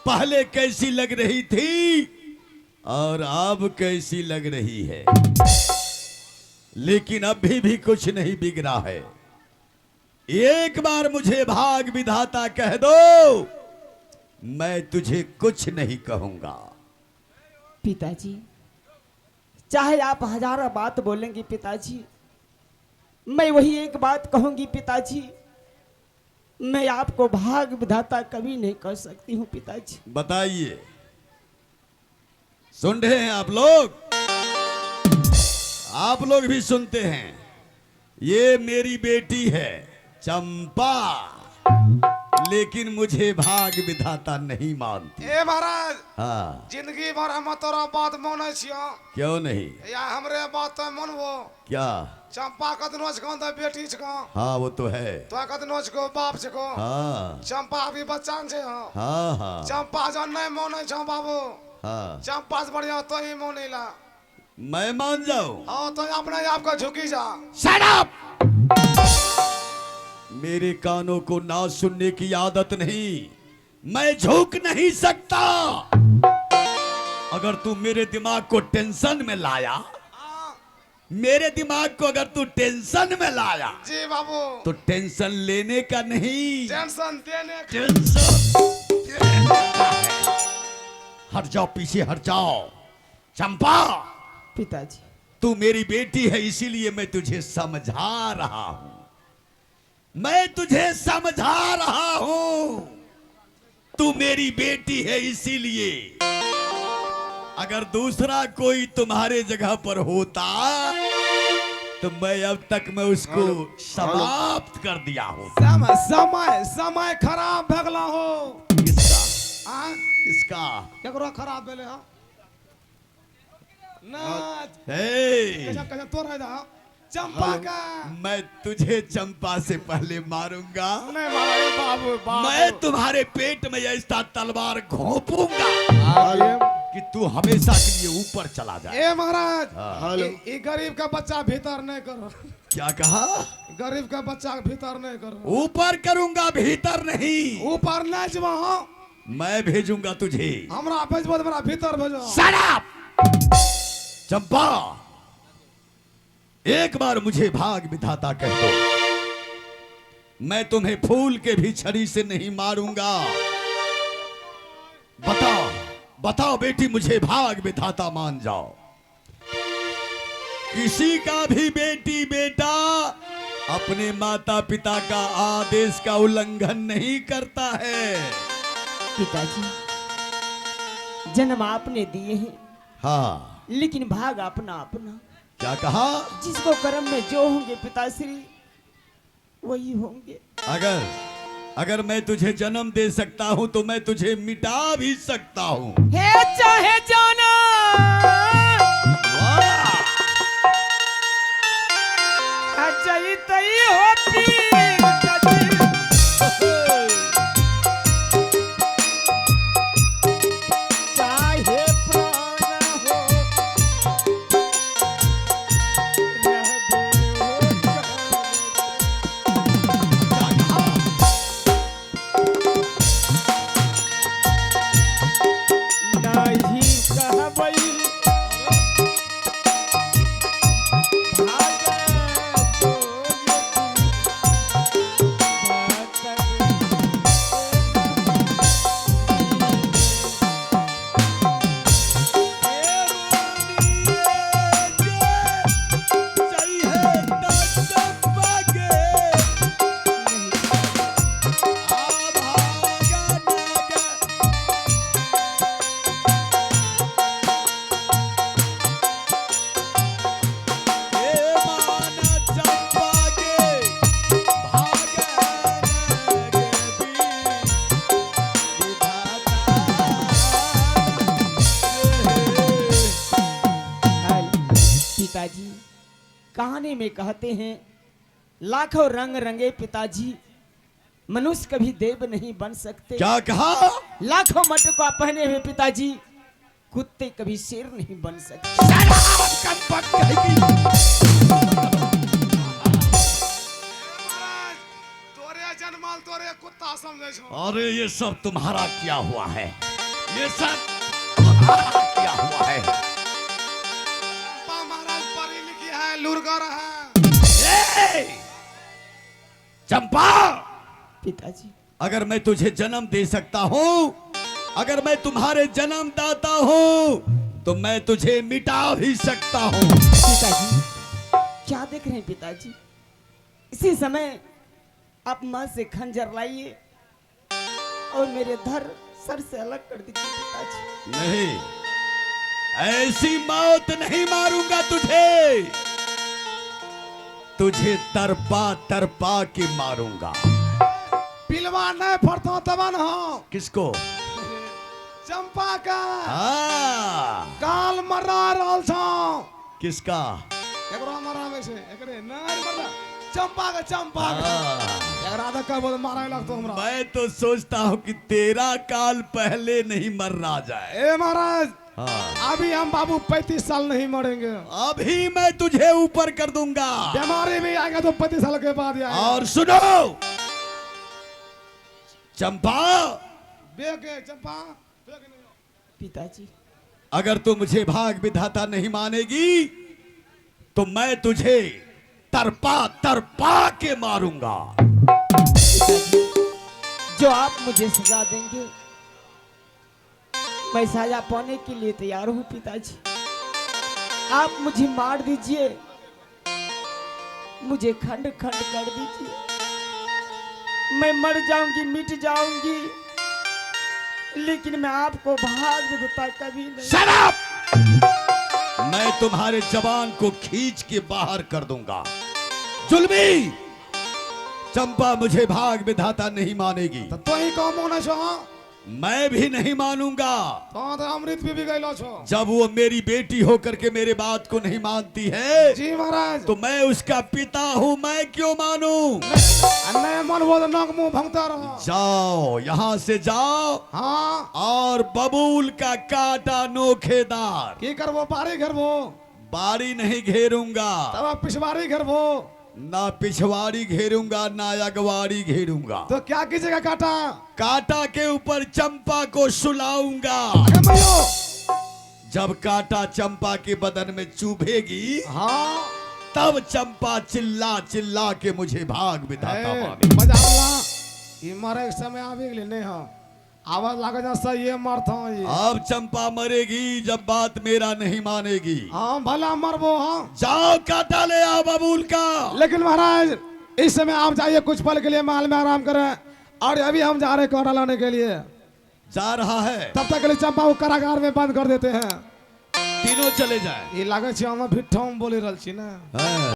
पहले कैसी लग रही थी और अब कैसी लग रही है, लेकिन अभी भी कुछ नहीं बिगड़ा है। एक बार मुझे भाग विधाता कह दो, मैं तुझे कुछ नहीं कहूंगा। पिताजी, चाहे आप हजारों बात बोलेंगे पिताजी, मैं वही एक बात कहूंगी पिताजी, मैं आपको भाग विधाता कभी नहीं कह सकती हूँ पिताजी। बताइए, सुन रहे हैं आप लोग भी सुनते हैं। ये मेरी बेटी है चंपा, लेकिन मुझे भाग विधाता नहीं मानती। ए महाराज, हाँ, जिंदगी भर हम तोरा बात माने छियो, क्यों नहीं? या हमरे बात तो मानबो? क्या? चंपा कतनो छको तो बेटी छको। हाँ वो तो है। तो कतनो छको बाप छको। हाँ चंपा अभी बच्चा छे। हाँ हाँ चंपा जो नहीं माने छो बाबू, हाँ, चंपा से बढ़िया तो ही मानेला। मैं मान जाऊं? हाँ तो अपने आप को झुकी जा। Shut up! मेरे कानों को ना सुनने की आदत नहीं, मैं झुक नहीं सकता। अगर तू मेरे दिमाग को टेंशन में लाया, मेरे दिमाग को अगर तू टेंशन में लाया, जी बाबू, तो टेंशन लेने का नहीं, टेंशन देने का। टेंशन हट जाओ, पीछे हट जाओ। चंपा, पिताजी, तू मेरी बेटी है, इसीलिए मैं तुझे समझा रहा हूं, मैं तुझे समझा रहा हूं। तू मेरी बेटी है, इसीलिए अगर दूसरा कोई तुम्हारे जगह पर होता तो मैं अब तक मैं उसको समाप्त कर दिया हूं। समय खराब भगला हो। किसका? किसका? केकरो खराब भेले हो ना? हे, कैसा तो रह जा। चंपा का मैं तुझे चंपा से पहले मारूंगा। नहीं मारे बाबू, बाबू। मैं तुम्हारे पेट में ऐसा तलवार घोंपूंगा कि तू हमेशा के लिए ऊपर चला जाए। ए महाराज, हाँ। ये गरीब का बच्चा भीतर नहीं करो। क्या कहा? गरीब का बच्चा भीतर नहीं करो। ऊपर करूंगा, भीतर नहीं। ऊपर नहीं जब मैं भेजूंगा तुझे। हमरा भेजबो, हमरा भीतर भेजो। Shut up! चंपा, एक बार मुझे भाग विधाता कह दो, मैं तुम्हें फूल के भी छड़ी से नहीं मारूंगा। बताओ बताओ बेटी, मुझे भाग विधाता मान जाओ। किसी का भी बेटी बेटा अपने माता पिता का आदेश का उल्लंघन नहीं करता है। पिताजी, जन्म आपने दिए हैं, हाँ, लेकिन भाग अपना अपना। क्या कहा? जिसको कर्म में जो होंगे पिताश्री वही होंगे। अगर मैं तुझे जन्म दे सकता हूं तो मैं तुझे मिटा भी सकता हूं। हे चाहे जाना अजय तई हो पीर चाहे प्राण हो नहीं कहबई पिताजी, कहानी में कहते हैं लाखों रंग रंगे पिताजी, मनुष्य कभी देव नहीं बन सकते। क्या कहा? लाखों मटका पहने हुए पिताजी, कुत्ते कभी शेर नहीं बन सकते। तोरे जन्माल तोरे कुत्ता समझे छो। अरे ये सब तुम्हारा क्या हुआ है? ये सब क्या हुआ है? महाराज पढ़ी लिखी है, लुरगर है। ए! चंपा, पिताजी अगर मैं तुझे जन्म दे सकता हूं, अगर मैं तुम्हारे जन्मदाता हूं, तो मैं तुझे मिटा भी सकता हूं। पिताजी क्या देख रहे हैं पिताजी? इसी समय आप मां से खंजर लाइए और मेरे धर सर से अलग कर दीजिए पिताजी। नहीं, ऐसी मौत नहीं मारूंगा तुझे, तुझे तरपा तरपा के मारूंगा। पिलवा नहीं फरतो तबन हो। किसको? चंपा का काल मरा रहल छौ। किसका? एकरो मरावे से, एकरे नहीं मरला। चंपा का एकरा तो कब मारे लगतो हमरा। मैं तो सोचता हूँ कि तेरा काल पहले नहीं मरना जाए। ए महाराज, हाँ। अभी हम बाबू 35 साल नहीं मरेंगे। अभी मैं तुझे ऊपर कर दूंगा। बीमारी भी आएगा तो 35 साल के बाद आएगा। और सुनो चंपा, बेके चंपा बेके नहीं। पिताजी अगर तू मुझे भाग विधाता नहीं मानेगी तो मैं तुझे तरपा तरपा के मारूंगा। पिताजी जो आप मुझे सजा देंगे मैं सजा पाने के लिए तैयार हूँ पिताजी। आप मुझे मार दीजिए, मुझे खंड खंड कर दीजिए, मैं मर जाऊंगी, मिट जाऊंगी, लेकिन मैं आपको भाग विधाता कभी नहीं। Shut up! मैं तुम्हारे जवान को खींच के बाहर कर दूंगा। जुल्मी चंपा मुझे भाग विधाता नहीं मानेगी तो ही कम होना छो। मैं भी नहीं मानूंगा। तो अमृत भी गइलो छो। जब वो मेरी बेटी होकर के मेरे बात को नहीं मानती है जी महाराज, तो मैं उसका पिता हूँ, मैं क्यों मानूं? नहीं मन वो नाक मुंह भंगता रहो। जाओ यहाँ से जाओ। हाँ और बबूल का काटा नोखेदार। की करबो? बारी घेरबो? बारी नहीं घेरूंगा, तब पिछवाड़ी घेरबो? ना पिछवाड़ी घेरूंगा ना अगवाड़ी घेरूंगा। तो क्या कीजिएगा? काटा काटा के ऊपर चंपा को सुलाऊंगा। अरे भैया, जब काटा चंपा के बदन में चुभेगी हाँ तब चंपा चिल्ला चिल्ला के मुझे भाग विधाता ए, माने। मजा आला। ई मरे के समय आवे गेले नहीं हो। आवाज लागे जा सही ये मरता ये। अब चंपा मरेगी जब बात मेरा नहीं मानेगी। हाँ भला मरबो। हाँ जाओ काटा ले आओ बबूल का। लेकिन महाराज इस समय आप जाइए, कुछ पल के लिए महल में आराम करें, और अभी हम जा रहे काटा लाने के लिए। जा रहा है, तब तक के लिए चंपा को कारागार में बंद कर देते हैं। तीनों चले जाए। ये लागे छी हम भिट्ठम बोली रहल छी ना। हाँ।